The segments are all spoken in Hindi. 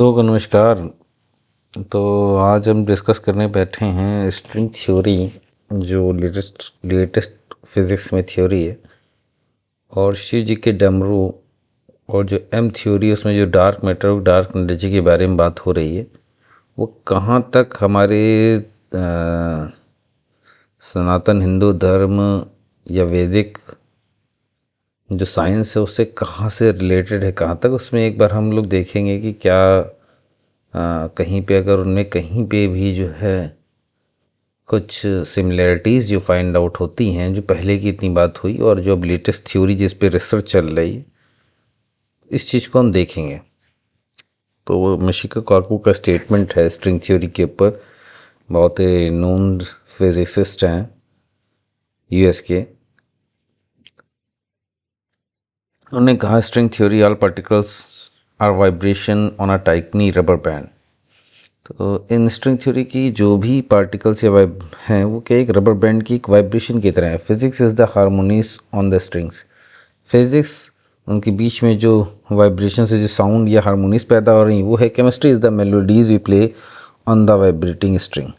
तो नमस्कार। तो आज हम डिस्कस करने बैठे हैं स्ट्रिंग थ्योरी, जो लेटेस्ट फिजिक्स में थ्योरी है, और शिव जी के डमरू, और जो एम थ्योरी उसमें जो डार्क मैटर और डार्क एनर्जी के बारे में बात हो रही है, वो कहाँ तक हमारे सनातन हिंदू धर्म या वैदिक जो साइंस है उससे कहाँ से रिलेटेड है, कहाँ तक उसमें एक बार हम लोग देखेंगे कि क्या कहीं पे अगर उनमें कहीं पे भी जो है कुछ सिमिलैरिटीज़ जो फाइंड आउट होती हैं, जो पहले की इतनी बात हुई और जो अब लेटेस्ट थ्योरी जिस पे रिसर्च चल रही है, इस चीज़ को हम देखेंगे। तो वो मिशिको काकू का स्टेटमेंट है स्ट्रिंग थ्योरी के ऊपर। बहुत ही नोन फिजिसिस्ट हैं यूएस के। उन्होंने कहा string theory all particles are vibration on a tiny rubber band. तो इन स्ट्रिंग थ्योरी की जो भी पार्टिकल्स या वाइब हैं वो क्या एक रबर बैंड की एक वाइब्रेशन की तरह है। Physics is the harmonies on the strings. Physics उनके बीच में जो वाइब्रेशन से जो साउंड या हारमोनीज पैदा हो रही हैं वो है। Chemistry is the melodies we play on the vibrating string.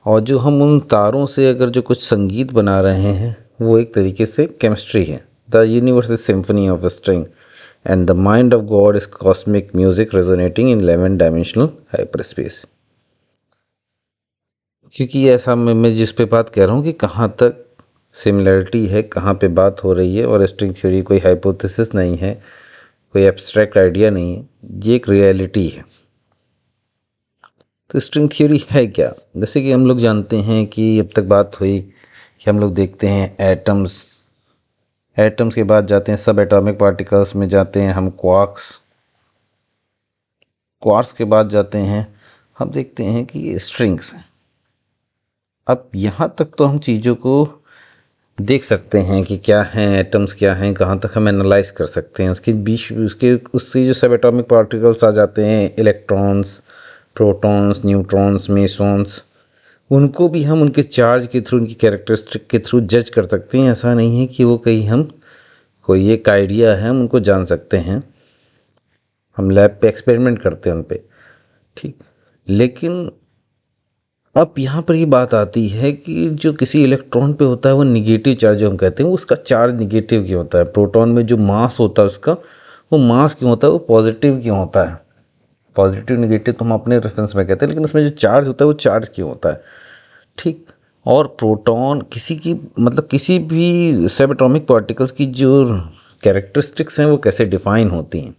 और जो हम उन तारों से अगर जो कुछ संगीत बना रहे हैं वो एक तरीके से केमिस्ट्री है। The universe is symphony of a string and the mind of God is cosmic music resonating in 11 dimensional hyperspace। क्योंकि ऐसा मैं जिस पे बात कह रहा हूँ कि कहाँ तक सिमिलरिटी है, कहाँ पे बात हो रही है, और स्ट्रिंग थ्योरी कोई हाइपोथेसिस नहीं है, कोई एब्स्ट्रैक्ट आइडिया नहीं है, ये एक रियलिटी है। तो स्ट्रिंग थ्योरी है क्या? जैसे कि हम लोग जानते हैं कि अब तक बात हुई कि हम लोग देखते हैं एटम्स, एटम्स के बाद जाते हैं सब एटॉमिक पार्टिकल्स में जाते हैं हम क्वार्क्स, क्वार्क्स के बाद जाते हैं हम देखते हैं कि ये स्ट्रिंग्स हैं। अब यहाँ तक तो हम चीज़ों को देख सकते हैं कि क्या हैं एटम्स, क्या हैं, कहाँ तक हम एनालाइज कर सकते हैं। उसके बीच उसके उससे जो सब एटॉमिक पार्टिकल्स आ जाते हैं, इलेक्ट्रॉन्स, प्रोटॉन्स, न्यूट्रॉन्स, मेसॉन्स, उनको भी हम उनके चार्ज के थ्रू, उनकी कैरेक्टरिस्टिक के थ्रू जज कर सकते हैं। ऐसा नहीं है कि वो कहीं हम कोई एक आइडिया है हम उनको जान सकते हैं, हम लैब पे एक्सपेरिमेंट करते हैं उन पे, ठीक। लेकिन अब यहाँ पर ये बात आती है कि जो किसी इलेक्ट्रॉन पे होता है वो निगेटिव चार्ज जो हम कहते हैं, उसका चार्ज निगेटिव क्यों होता है? प्रोटॉन में जो मास होता है उसका, वो मास क्यों होता है, वो पॉजिटिव क्यों होता है? पॉजिटिव निगेटिव तो हम अपने रेफरेंस में कहते हैं, लेकिन उसमें जो चार्ज होता है वो चार्ज क्यों होता है, ठीक। और प्रोटॉन किसी की मतलब किसी भी सब एटॉमिक पार्टिकल्स की जो कैरेक्टरिस्टिक्स हैं वो कैसे डिफाइन होती हैं।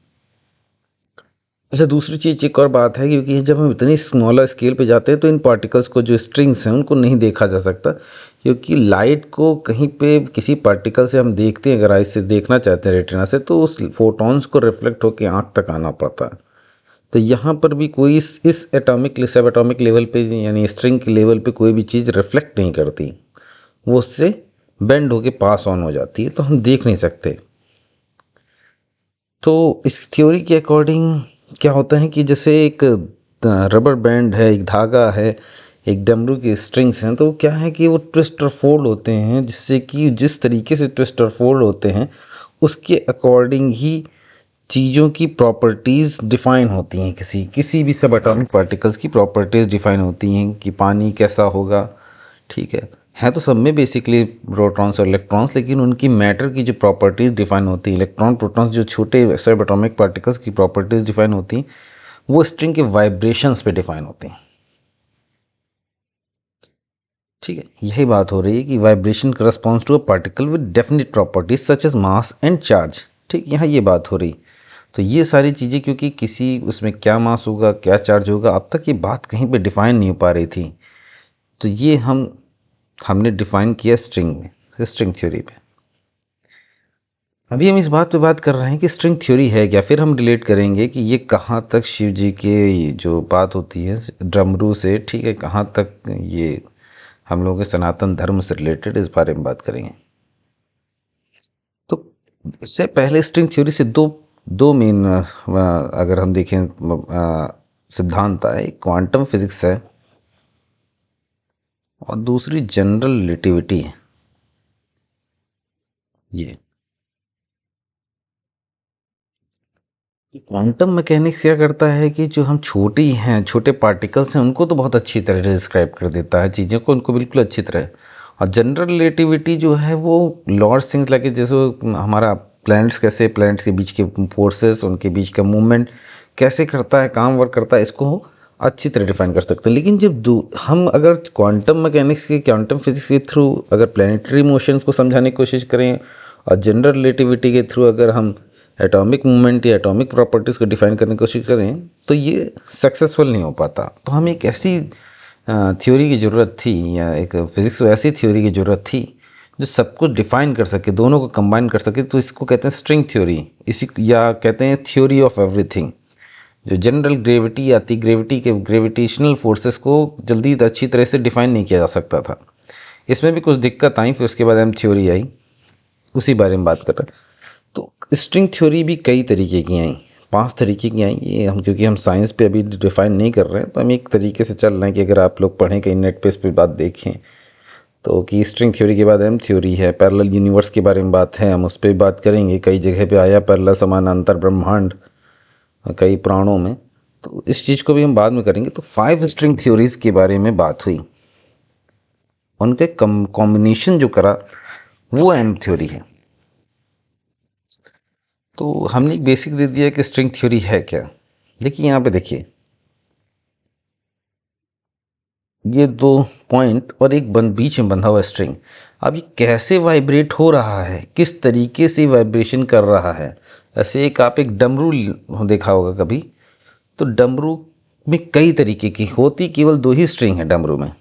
अच्छा, दूसरी चीज़ एक और बात है, क्योंकि जब हम इतनी स्मॉलर स्केल पे जाते हैं तो इन पार्टिकल्स को जो स्ट्रिंग्स हैं उनको नहीं देखा जा सकता, क्योंकि लाइट को कहीं पे किसी पार्टिकल से हम देखते हैं, अगर आई से देखना चाहते हैं रेटिना से, तो उस फोटॉन्स को रिफ्लेक्ट होकर आँख तक आना पड़ता है। तो यहाँ पर भी कोई इस एटॉमिक सब एटॉमिक लेवल पे यानी स्ट्रिंग के लेवल पे कोई भी चीज़ रिफ्लेक्ट नहीं करती, वो उससे बेंड होके पास ऑन हो जाती है, तो हम देख नहीं सकते। तो इस थ्योरी के अकॉर्डिंग क्या होता है कि जैसे एक रबर बैंड है, एक धागा है, एक डमरू की स्ट्रिंग्स हैं, तो वो क्या है कि वो ट्विस्ट और फोल्ड होते हैं, जिससे कि जिस तरीके से ट्विस्ट और फोल्ड होते हैं उसके अकॉर्डिंग ही चीज़ों की प्रॉपर्टीज़ डिफ़ाइन होती हैं। किसी किसी भी सब एटॉमिक पार्टिकल्स की प्रॉपर्टीज़ डिफ़ाइन होती हैं कि पानी कैसा होगा, ठीक है तो सब में बेसिकली प्रोटॉन्स और इलेक्ट्रॉन्स, लेकिन उनकी मैटर की जो प्रॉपर्टीज़ डिफाइन होती हैं, इलेक्ट्रॉन प्रोटॉन्स जो छोटे सब एटॉमिक पार्टिकल्स की प्रॉपर्टीज़ डिफाइन होती हैं, वो स्ट्रिंग के वाइब्रेशंस पे डिफाइन होती हैं, ठीक है। यही बात हो रही है कि vibration corresponds to a particle with definite properties such as mass and charge, ठीक। यहाँ ये बात हो रही। तो ये सारी चीज़ें, क्योंकि किसी उसमें क्या मास होगा, क्या चार्ज होगा, अब तक ये बात कहीं पे डिफाइन नहीं हो पा रही थी, तो ये हमने डिफाइन किया स्ट्रिंग में, स्ट्रिंग थ्योरी पे। अभी हम इस बात पे बात कर रहे हैं कि स्ट्रिंग थ्योरी है क्या, फिर हम रिलेट करेंगे कि ये कहाँ तक शिव जी के जो बात होती है डमरू से, ठीक है, कहाँ तक ये हम लोगों के सनातन धर्म से रिलेटेड, इस बारे में बात करेंगे। तो इससे पहले स्ट्रिंग थ्योरी से दो दो मेन अगर हम देखें सिद्धांत है। एक क्वांटम फिजिक्स है और दूसरी जनरल रिलेटिविटी है। ये क्वांटम मैकेनिक्स क्या करता है कि जो हम छोटी हैं, छोटे पार्टिकल्स हैं, उनको तो बहुत अच्छी तरह से डिस्क्राइब कर देता है चीज़ों को, उनको बिल्कुल अच्छी तरह। और जनरल रिलेटिविटी जो है वो लार्ज थिंग्स लाइक जैसे हमारा प्लैनेट्स, कैसे प्लैनेट्स के बीच के फोर्सेस, उनके बीच का मूवमेंट कैसे करता है, काम वर्क करता है, इसको अच्छी तरह डिफाइन कर सकते हैं। लेकिन जब हम अगर क्वांटम मैकेनिक्स के, क्वांटम फिजिक्स के थ्रू अगर प्लानिटरी मोशंस को समझाने की कोशिश करें और जनरल रिलेटिविटी के थ्रू अगर हम एटॉमिक मूवमेंट या एटॉमिक प्रॉपर्टीज़ को डिफाइन करने की कोशिश करें, तो ये सक्सेसफुल नहीं हो पाता। तो हमें एक ऐसी थ्योरी की ज़रूरत थी, या एक फिज़िक्स ऐसी थ्योरी की ज़रूरत थी जो सब कुछ डिफाइन कर सके, दोनों को कंबाइन कर सके। तो इसको कहते हैं स्ट्रिंग थ्योरी, इसी या कहते हैं थ्योरी ऑफ एवरीथिंग। जो जनरल ग्रेविटी आती, ग्रेविटी के ग्रेविटेशनल फोर्सेस को जल्दी अच्छी तरह से डिफाइन नहीं किया जा सकता था। इसमें भी कुछ दिक्कत आई, फिर उसके बाद हम थ्योरी आई, उसी बारे में बात कर रहे हैं। तो स्ट्रिंग थ्योरी भी कई तरीके की आई, 5 तरीके की आई। ये हम क्योंकि हम साइंस पे अभी डिफाइन नहीं कर रहे हैं, तो हम एक तरीके से चल रहे हैं कि अगर आप लोग पढ़ें कहीं नेट पे इस पर बात देखें तो कि स्ट्रिंग थ्योरी के बाद एम थ्योरी है, पैरेलल यूनिवर्स के बारे में बात है, हम उस पर बात करेंगे। कई जगह पे आया पैरेलल समानांतर ब्रह्मांड कई पुराणों में, तो इस चीज़ को भी हम बाद में करेंगे। तो 5 स्ट्रिंग थ्योरीज़ के बारे में बात हुई, उनके कॉम्बिनेशन जो करा वो एम थ्योरी है। तो हमने बेसिक दे दिया कि स्ट्रिंग थ्योरी है क्या। देखिए यहाँ पे देखिए, ये 2 पॉइंट और एक बीच में बंधा हुआ स्ट्रिंग। अब ये कैसे वाइब्रेट हो रहा है, किस तरीके से वाइब्रेशन कर रहा है। ऐसे एक डमरू देखा होगा कभी, तो डमरू में कई तरीके की होती, केवल 2 ही स्ट्रिंग है डमरू में।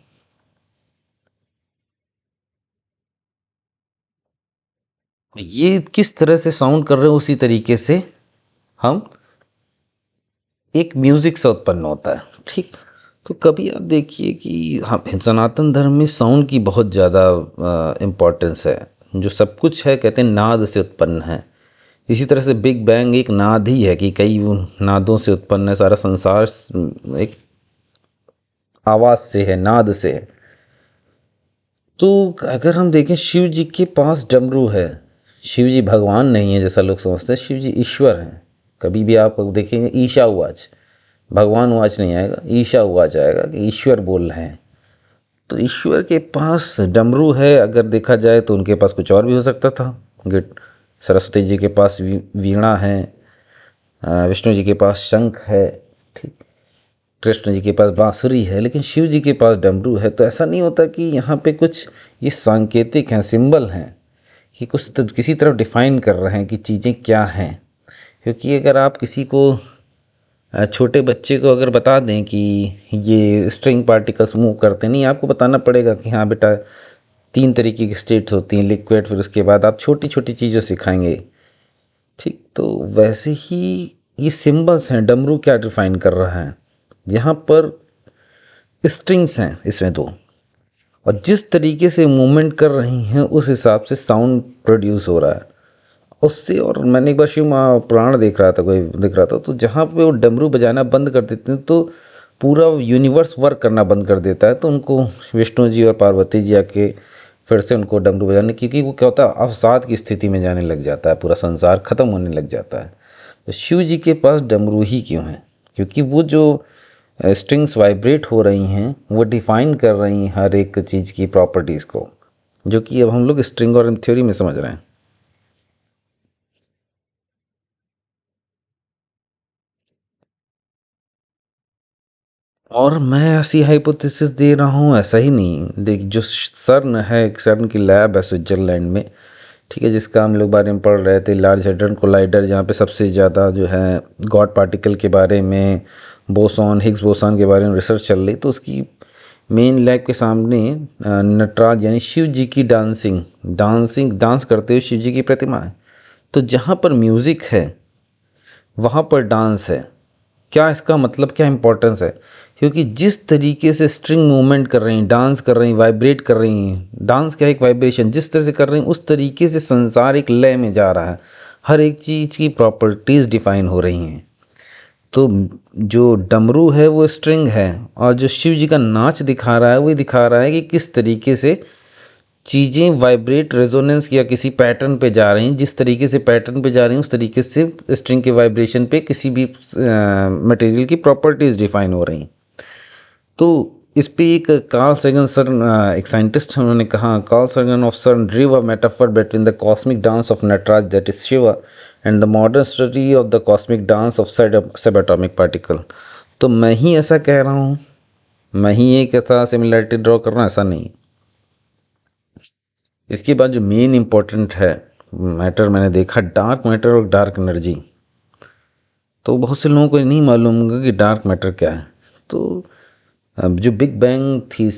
ये किस तरह से साउंड कर रहे हो, उसी तरीके से हम एक म्यूजिक से उत्पन्न होता है, ठीक। तो कभी आप देखिए कि हाँ, सनातन धर्म में साउंड की बहुत ज़्यादा इम्पोर्टेंस है। जो सब कुछ है कहते हैं नाद से उत्पन्न है। इसी तरह से बिग बैंग एक नाद ही है कि कई नादों से उत्पन्न है। सारा संसार एक आवाज़ से है, नाद से है। तो अगर हम देखें शिव जी के पास डमरू है, शिव जी भगवान नहीं है जैसा लोग समझते हैं, शिव जी ईश्वर हैं। कभी भी आप देखेंगे ईशा उवाच, भगवान उवाच नहीं आएगा, ईशा उवाच आएगा कि ईश्वर बोल रहे हैं। तो ईश्वर के पास डमरू है, अगर देखा जाए तो उनके पास कुछ और भी हो सकता था। सरस्वती जी के पास वीणा है, विष्णु जी के पास शंख है, ठीक, कृष्ण जी के पास बांसुरी है, लेकिन शिव जी के पास डमरू है। तो ऐसा नहीं होता कि यहाँ पे कुछ ये सांकेतिक हैं, सिंबल हैं, कि कुछ तो किसी तरफ डिफाइन कर रहे हैं कि चीज़ें क्या हैं। क्योंकि अगर आप किसी को छोटे बच्चे को अगर बता दें कि ये स्ट्रिंग पार्टिकल्स मूव करते, नहीं, आपको बताना पड़ेगा कि हाँ बेटा 3 तरीके की स्टेट्स होती हैं, लिक्विड, फिर उसके बाद आप छोटी छोटी चीज़ें सिखाएंगे, ठीक। तो वैसे ही ये सिंबल्स हैं, डमरू क्या डिफाइन कर रहा है, यहाँ पर स्ट्रिंग्स हैं इसमें 2, और जिस तरीके से मूवमेंट कर रही हैं उस हिसाब से साउंड प्रोड्यूस हो रहा है उससे। और मैंने एक बार शिव पुराण देख रहा था, कोई दिख रहा था, तो जहाँ पे वो डमरू बजाना बंद कर देते हैं तो पूरा यूनिवर्स वर्क करना बंद कर देता है। तो उनको विष्णु जी और पार्वती जी आके फिर से उनको डमरू बजाने, क्योंकि वो क्या होता है, अवसाद की स्थिति में जाने लग जाता है, पूरा संसार खत्म होने लग जाता है। तो शिव जी के पास डमरू ही क्यों है, क्योंकि वो जो स्ट्रिंग्स वाइब्रेट हो रही हैं वो डिफाइन कर रही हैं हर एक चीज़ की प्रॉपर्टीज़ को, जो कि अब हम लोग स्ट्रिंग और थ्योरी में समझ रहे हैं। और मैं ऐसी हाइपोथेसिस दे रहा हूँ, ऐसा ही नहीं। देख, जो सर्न है, एक सर्न की लैब है स्विट्जरलैंड में, ठीक है, जिसका हम लोग बारे में पढ़ रहे थे, लार्ज हैड्रन कोलाइडर, जहाँ पे सबसे ज़्यादा जो है गॉड पार्टिकल के बारे में, बोसॉन, हिग्स बोसॉन के बारे में रिसर्च चल रही। तो उसकी मेन लैब के सामने नटराज यानी शिव जी की डांस करते हुए शिव जी की प्रतिमा है। तो जहाँ पर म्यूज़िक है वहाँ पर डांस है। क्या इसका मतलब, क्या इम्पोर्टेंस है, क्योंकि जिस तरीके से स्ट्रिंग मूवमेंट कर रही हैं, डांस कर रही हैं, वाइब्रेट कर रही हैं, डांस क्या है, एक वाइब्रेशन, जिस तरह से कर रही हैं उस तरीके से संसार एक लय में जा रहा है, हर एक चीज़ की प्रॉपर्टीज़ डिफाइन हो रही हैं। तो जो डमरू है वो स्ट्रिंग है, और जो शिव जी का नाच दिखा रहा है वो दिखा रहा है कि किस तरीके से चीज़ें वाइब्रेट रेजोनेंस या किसी पैटर्न पे जा रही हैं, जिस तरीके से पैटर्न पे जा रही हैं उस तरीके से स्ट्रिंग के वाइब्रेशन पे किसी भी मटेरियल की प्रॉपर्टीज़ डिफाइन हो रही हैं। तो इस पे एक कार्ल सैगन सर, एक साइंटिस्ट हैं, उन्होंने कहा, Carl Sagan of sir drew a metaphor between the cosmic dance of Nataraja that is Shiva and the modern study of the cosmic dance of subatomic particle. तो मैं ही ऐसा कह रहा हूँ, मैं ही एक ऐसा सिमिलरिटी ड्रॉ कर रहा हूँ, ऐसा नहीं। इसके बाद जो मेन इम्पोर्टेंट है मैटर मैंने देखा, डार्क मैटर और डार्क एनर्जी। तो बहुत से लोगों को नहीं मालूम होगा कि डार्क मैटर क्या है। तो अब जो बिग बैंग थी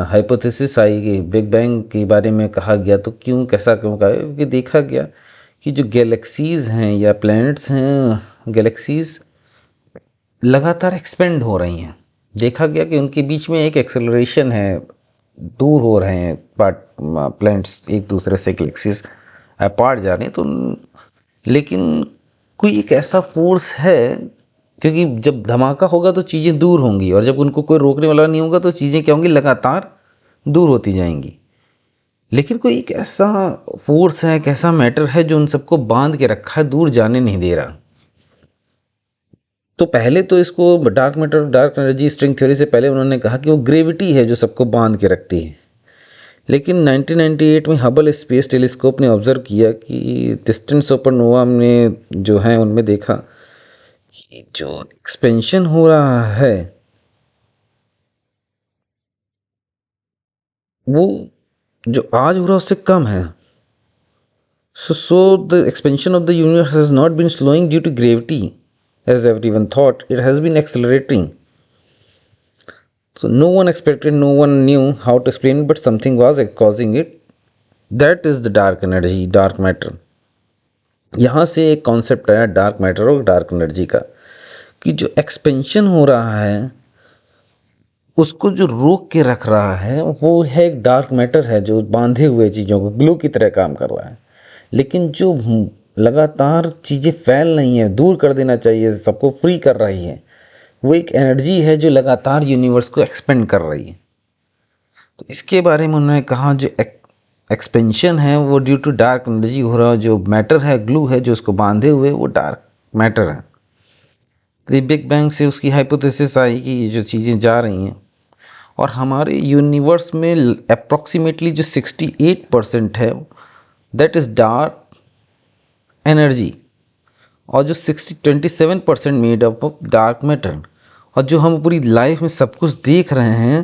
हाइपोथेसिस आई कि बिग बैंग के बारे में कहा गया, तो क्यों कैसा क्यों कहा, क्योंकि देखा गया कि जो गैलेक्सीज़ हैं या प्लैनेट्स हैं, गैलेक्सीज़ लगातार एक्सपेंड हो रही हैं। देखा गया कि उनके बीच में एक एक्सेलरेशन है, दूर हो रहे हैं प्लैनेट्स एक दूसरे से, गैलेक्सीज अपार्ट जा रहे हैं। तो लेकिन कोई एक ऐसा फोर्स है, क्योंकि जब धमाका होगा तो चीज़ें दूर होंगी, और जब उनको कोई रोकने वाला नहीं होगा तो चीज़ें क्या होंगी, लगातार दूर होती जाएंगी। लेकिन कोई एक ऐसा फोर्स है, एक ऐसा मैटर है जो उन सबको बांध के रखा है, दूर जाने नहीं दे रहा। तो पहले तो इसको dark matter, dark energy string theory से पहले उन्होंने कहा कि वो ग्रेविटी है जो सबको बांध के रखती है। लेकिन 1998 में हबल स्पेस टेलीस्कोप ने ऑब्जर्व किया कि डिस्टेंट सुपरनोवा में जो है उनमें देखा कि जो एक्सपेंशन हो रहा है वो जो आज हो रहा है उससे कम है। So the expansion of the universe has not been slowing due to gravity as everyone thought, it has been accelerating. So no one expected, no one knew how to explain it, but something was causing it. That is the dark energy, dark matter. यहाँ से एक कॉन्सेप्ट आया डार्क मैटर और डार्क एनर्जी का, कि जो एक्सपेंशन हो रहा है उसको जो रोक के रख रहा है वो है एक डार्क मैटर है, जो बांधे हुए चीज़ों को ग्लू की तरह काम कर रहा है। लेकिन जो लगातार चीज़ें फैल रही हैं, दूर कर देना चाहिए, सबको फ्री कर रही है, वो एक एनर्जी है जो लगातार यूनिवर्स को एक्सपेंड कर रही है। तो इसके बारे में उन्होंने कहा जो एक्सपेंशन है वो ड्यू टू डार्क एनर्जी हो रहा है, जो मैटर है, ग्लू है जो उसको बांधे हुए, वो डार्क मैटर है। तो बिग बैंग से उसकी हाइपोथेसिस आई कि ये जो चीज़ें जा रही हैं, और हमारे यूनिवर्स में अप्रॉक्सीमेटली जो 68% है दैट इज़ डार्क एनर्जी, और जो 27% made up of dark matter. और जो हम पूरी लाइफ में सब कुछ देख रहे हैं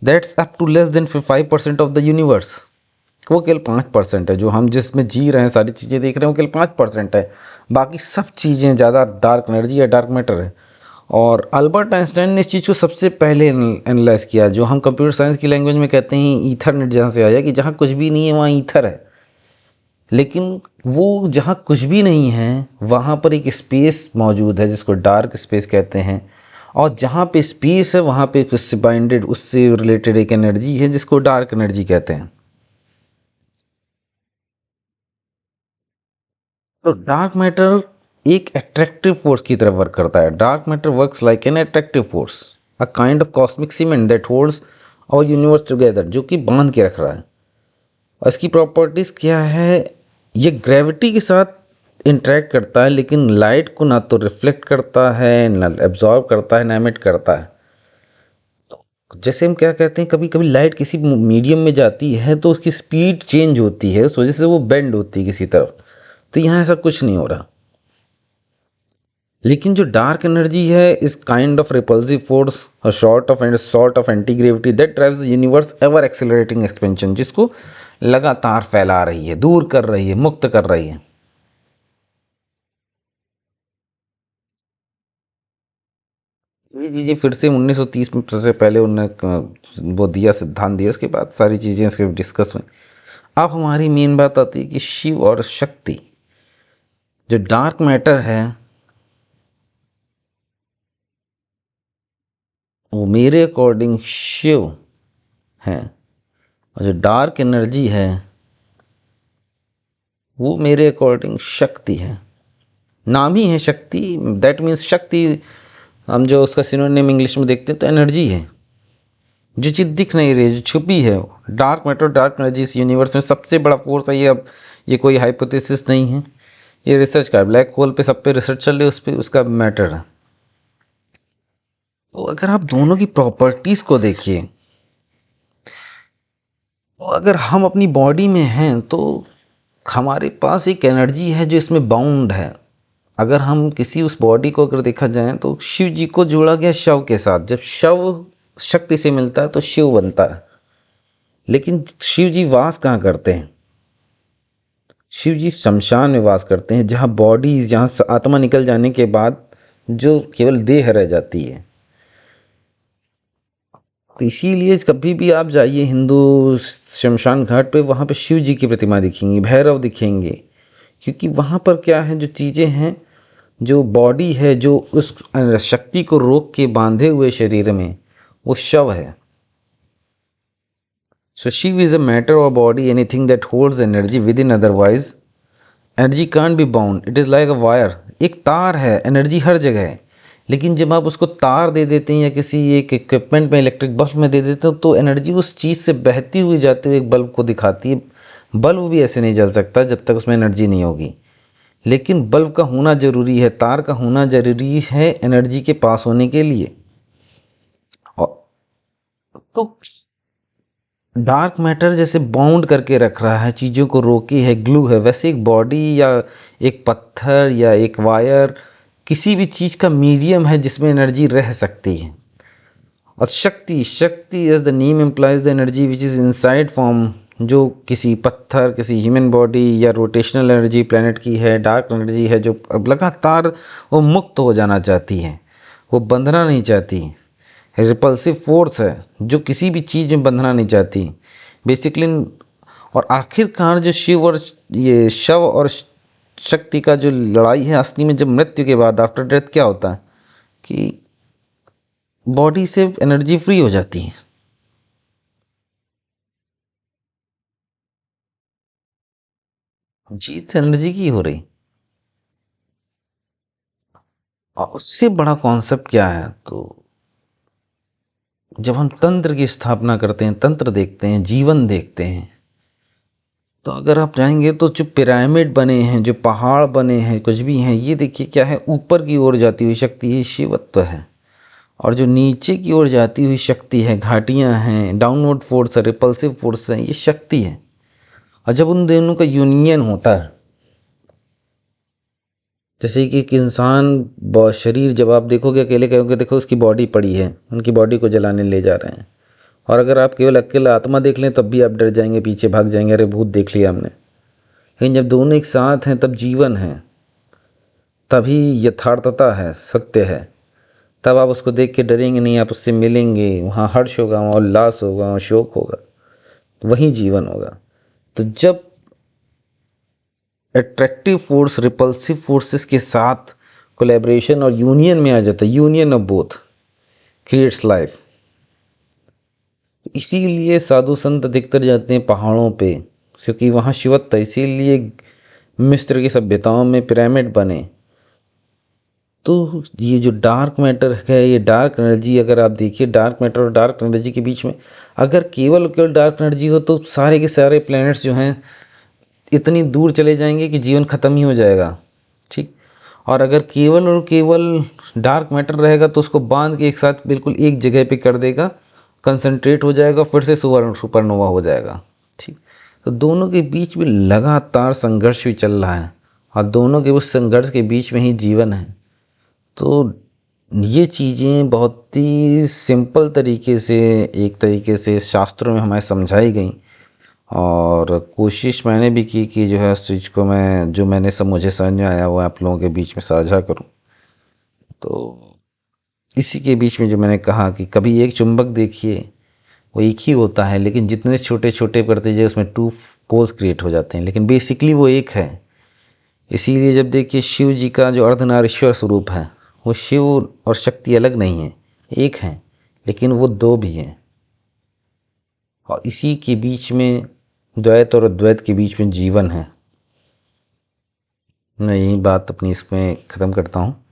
that's up to less than 5% of the universe. वो केवल 5% है, जो हम जिसमें जी रहे हैं, सारी चीज़ें देख रहे हैं, वो केवल 5% है। बाकी सब चीज़ें ज़्यादा डार्क एनर्जी या डार्क मैटर है। और अल्बर्ट आइंस्टाइन ने इस चीज़ को सबसे पहले एनालाइज किया, जो हम कंप्यूटर साइंस की लैंग्वेज में कहते हैं ईथरनेट, जहाँ से आया कि जहाँ कुछ भी नहीं है वहाँ ईथर है। लेकिन वो जहाँ कुछ भी नहीं है वहाँ पर एक स्पेस मौजूद है जिसको डार्क स्पेस कहते हैं, और जहाँ पे स्पेस है वहाँ पे उससे बाइंडेड, उससे रिलेटेड एक एनर्जी है जिसको डार्क एनर्जी कहते हैं। तो डार्क मैटर एक अट्रैक्टिव फोर्स की तरह वर्क करता है। Dark matter works like an attractive force, a kind of cosmic cement that holds our universe together, जो कि बांध के रख रहा है। और इसकी प्रॉपर्टीज़ क्या है, ये ग्रेविटी के साथ इंटरेक्ट करता है, लेकिन लाइट को ना तो रिफ्लेक्ट करता है, ना एब्जॉर्ब करता है, ना एमिट करता है। जैसे हम क्या कहते हैं, कभी कभी लाइट किसी मीडियम में जाती है तो उसकी स्पीड चेंज होती है, उस वजह से वो बेंड होती है किसी तरफ। तो यहाँ ऐसा कुछ नहीं हो रहा। लेकिन जो डार्क एनर्जी है इस kind of repulsive force, a sort of anti gravity that drives the universe ever accelerating expansion, जिसको लगातार फैला रही है, दूर कर रही है, मुक्त कर रही है। ये चीज़ें फिर से 1930 में सबसे पहले उन्होंने वो दिया, सिद्धांत दिया, उसके बाद सारी चीज़ें इसके डिस्कस हुई। अब हमारी मेन बात आती है कि शिव और शक्ति, जो डार्क मैटर है वो मेरे अकॉर्डिंग शिव है, और जो डार्क एनर्जी है वो मेरे अकॉर्डिंग शक्ति है। नाम ही है शक्ति, दैट मीन्स शक्ति, हम जो उसका सिनोनिम इंग्लिश में देखते हैं तो एनर्जी है, जो चीज़ दिख नहीं रही, जो छुपी है, डार्क मैटर, डार्क एनर्जी इस यूनिवर्स में सबसे बड़ा फोर्स है। ये अब ये कोई हाइपोथेसिस नहीं है, ये रिसर्च का है। ब्लैक होल पे सब पे रिसर्च चल रही है, उस पे उसका मैटर है। तो अगर आप दोनों की प्रॉपर्टीज को देखिए, तो अगर हम अपनी बॉडी में हैं तो हमारे पास एक एनर्जी है जो इसमें बाउंड है। अगर हम किसी उस बॉडी को अगर देखा जाए तो शिव जी को जोड़ा गया शव के साथ। जब शव शक्ति से मिलता है तो शिव बनता है। लेकिन शिव जी वास कहाँ करते हैं? शिव जी शमशान में वास करते हैं, जहाँ बॉडी, जहाँ आत्मा निकल जाने के बाद जो केवल देह रह जाती है। तो इसीलिए कभी भी आप जाइए हिंदू शमशान घाट पे, वहाँ पे शिव जी की प्रतिमा दिखेंगी, भैरव दिखेंगे। क्योंकि वहाँ पर क्या है, जो चीज़ें हैं, जो बॉडी है, जो उस शक्ति को रोक के बांधे हुए शरीर में, वो शव है। सो शिव इज अ मैटर और body, anything that holds energy with in, otherwise energy can't be bound, it is like a wire. एक तार है, एनर्जी हर जगह है। लेकिन जब आप उसको तार दे देते हैं या किसी एक इक्विपमेंट में, इलेक्ट्रिक बल्ब में दे देते हैं, तो एनर्जी उस चीज़ से बहती हुई जाती हुई एक बल्ब को दिखाती है। बल्ब भी ऐसे नहीं जल सकता जब तक उसमें एनर्जी नहीं होगी। लेकिन बल्ब का होना ज़रूरी है, तार का होना ज़रूरी है एनर्जी के पास होने के लिए। और तो डार्क मैटर जैसे बाउंड करके रख रहा है, चीज़ों को रोकी है, ग्लू है, वैसे एक बॉडी या एक पत्थर या एक वायर किसी भी चीज़ का मीडियम है जिसमें एनर्जी रह सकती है। और Shakti, Shakti as the name implies the energy which is inside form, जो किसी पत्थर, किसी ह्यूमन बॉडी या रोटेशनल एनर्जी प्लैनेट की है, डार्क एनर्जी है, जो अब लगातार वो मुक्त हो जाना चाहती है, वो बंधना नहीं चाहती। रिपल्सिव फोर्स है जो किसी भी चीज़ में बंधना नहीं चाहती बेसिकली। और आखिरकार जो शिव और ये शव और शक्ति का जो लड़ाई है, असली में जब मृत्यु के बाद, आफ्टर डेथ, क्या होता है कि बॉडी से एनर्जी फ्री हो जाती है। जीत एनर्जी की हो रही। और उससे बड़ा कॉन्सेप्ट क्या है, तो जब हम तंत्र की स्थापना करते हैं, तंत्र देखते हैं, जीवन देखते हैं, तो अगर आप जाएंगे तो जो पिरामिड बने हैं, जो पहाड़ बने हैं, कुछ भी हैं, ये देखिए क्या है, ऊपर की ओर जाती हुई शक्ति, ये शिवत्व है। और जो नीचे की ओर जाती हुई शक्ति है, घाटियां हैं, डाउनवर्ड फोर्स है, रिपल्सिव फोर्स है, ये शक्ति है। और जब उन दोनों का यूनियन होता है, जैसे कि एक इंसान शरीर, जब आप देखोगे अकेले, कहोगे देखो उसकी बॉडी पड़ी है, उनकी बॉडी को जलाने ले जा रहे हैं। और अगर आप केवल अकेला आत्मा देख लें तब भी आप डर जाएंगे, पीछे भाग जाएंगे, अरे भूत देख लिया हमने। लेकिन जब दोनों एक साथ हैं तब जीवन है, तभी यथार्थता है, सत्य है। तब आप उसको देख के डरेंगे नहीं, आप उससे मिलेंगे, वहाँ हर्ष होगा, वहाँ उल्लास होगा, वहाँ शोक होगा, वही जीवन होगा। तो जब अट्रैक्टिव फोर्स रिपल्सिव फोर्सेस के साथ कोलैबोरेशन और यूनियन में आ जाता है, union of both creates life. इसीलिए साधु संत अधिकतर जाते हैं पहाड़ों पे, क्योंकि वहाँ शिवत्व। इसीलिए मिस्र की सभ्यताओं में पिरामिड बने। तो ये जो डार्क मैटर है, ये डार्क एनर्जी, अगर आप देखिए डार्क मैटर और डार्क एनर्जी के बीच में अगर केवल केवल डार्क एनर्जी हो तो सारे के सारे प्लैनेट्स जो हैं इतनी दूर चले जाएंगे कि जीवन ख़त्म ही हो जाएगा, ठीक। और अगर केवल और केवल डार्क मैटर रहेगा तो उसको बांध के एक साथ बिल्कुल एक जगह पे कर देगा, कंसंट्रेट हो जाएगा, फिर से सुपरनोवा हो जाएगा, ठीक। तो दोनों के बीच में लगातार संघर्ष भी चल रहा है, और दोनों के उस संघर्ष के बीच में ही जीवन है। तो ये चीज़ें बहुत ही सिंपल तरीके से, एक तरीके से शास्त्रों में हमें समझाई गई। और कोशिश मैंने भी की कि जो है उस चीज़ को मैं, जो मैंने सब मुझे समझ में आया वो आप लोगों के बीच में साझा करूं। तो इसी के बीच में जो मैंने कहा कि कभी एक चुंबक देखिए, वो एक ही होता है, लेकिन जितने छोटे छोटे करते जाए उसमें टू पोल्स क्रिएट हो जाते हैं, लेकिन बेसिकली वो एक है। इसीलिए जब देखिए शिव जी का जो अर्धनारीश्वर स्वरूप है, वो शिव और शक्ति अलग नहीं है, एक हैं, लेकिन वो दो भी हैं। और इसी के बीच में द्वैत और अद्वैत के बीच में जीवन है। मैं यही बात अपनी इसमें ख़त्म करता हूँ।